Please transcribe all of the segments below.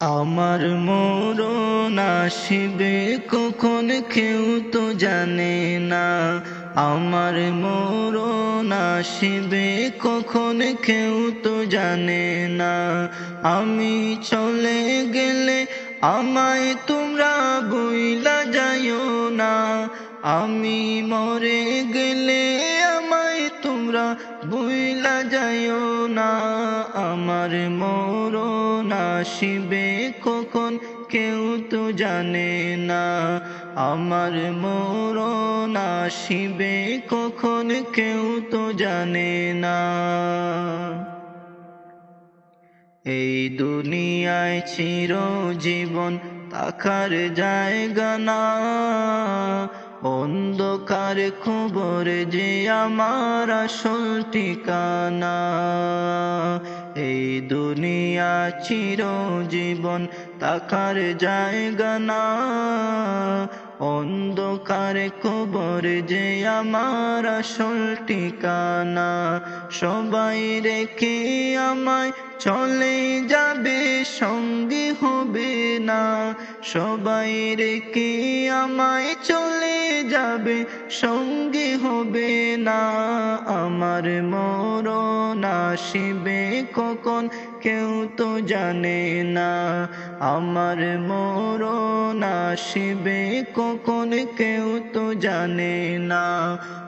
আমার মরণ আসিবে কখন কেউ তো জানে না। আমার মরণ আসিবে কখন কেউ তো জানে না। আমি চলে গেলে আমায় তোমরা বইলা যাইও না। আমি মরে গেলে আমায় তোমরা বইলা যাইও না। আমার মরণ আসিবে কখন কেউ তো জানে না। আমার মরণ আসিবে কখন কেউ তো জানে না। এই দুনিয়ায় চিরজীবন থাকার জায়গা না। অন্ধকার খবর যে আমার আসল ঠিকানা। এই দুনিয়া চিরজীবন থাকার জায়গা না। অন্ধকার কবর যে আমার আসল ঠিকানা। সবাই রেখে আমায় চলে যাবে, সঙ্গী হবে না। সবাই রেখে আমায় চলে যাবে, সঙ্গী হবে না। আমার মরণ আসিবে কখন কেউ তো জানে না। আমার মরণ আসিবে কখন কেউ তো জানে না।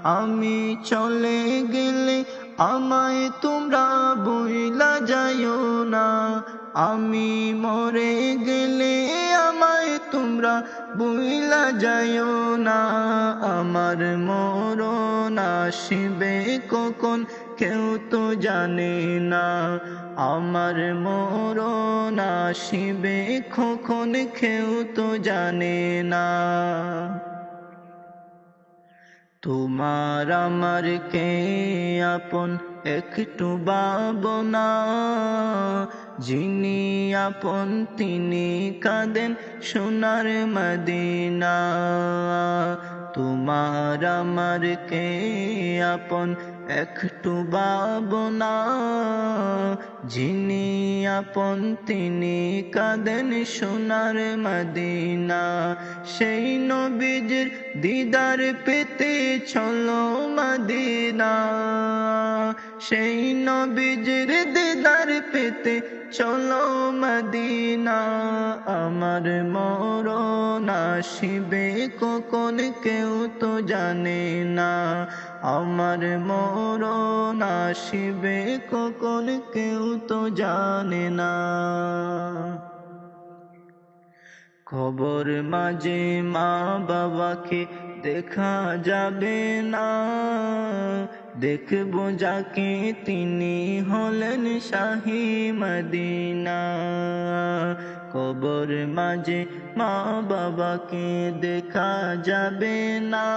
আমি চলে গেলে আমায় তোমরা বইলা যাইও না। আমি মরে গেলে আমায় তোমরা বইলা যাইও না। আমার মরণ আসিবে কখন কেউ তো জানে না। আমার মরণ আসিবে কখন কেউ তো জানে না। তোমার আমার কে আপন একটু ভাবনা। যিনি আপন তিনি কাঁদেন সোনার মদিনা। তোমার আমার কে আপন একটু ভাবনা। যিনি আপন তিনি কাঁদেন সোনার মদিনা। সেই নবীজির দিদার পেতে চলো মদিনা। সেই নবীজির দিদার পেতে চলো মদিনা। আমার মরণ আসিবে কখন কেউ তো জানে না। আমার মরণ আসিবে কখন কেউ তো জানে না। খবর মাঝে মা বাবাকে দেখা যাবে না। দেখবো যাকে তিনি হলেন শাহী মদিনা। কবর মাঝে মা বাবাকে দেখা যাবে না।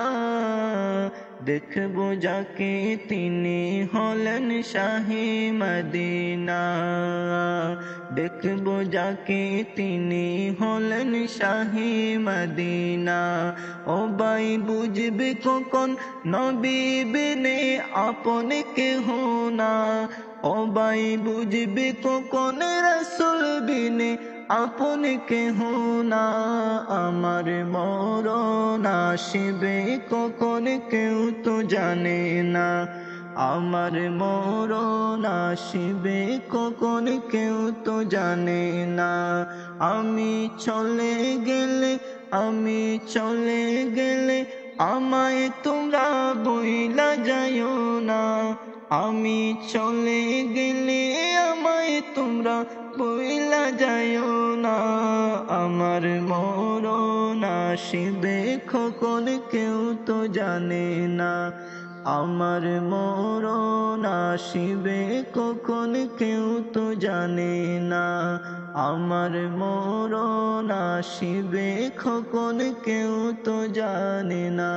দেখবো যাকে তিনি হলেন শাহী মদিনা। দেখবো যাকে তিনি হলেন শাহী মদিনা। ও ভাই বুঝবে কখন নবী বিনে আপন কেহ না। ও ভাই বুঝবে কখন রাসূল বিনে আপন কেহ না। আমার মরণ আসিবে কখন কেউ তো জানে না। আমার মরণ আসিবে কখন কেউ তো জানে না। আমি চলে গেলে আমি চলে গেলে আমায় তোমরা বইলা যাইও না। আমি চলে গেলে আমায় তোমরা বইলা যাইও না। আমার মরণ আসিবে কখন কেউ তো জানে না। আমার মরণ আসিবে কখন কেউ তো জানে না। আমার মরণ আসিবে কখন কেউ তো জানে না।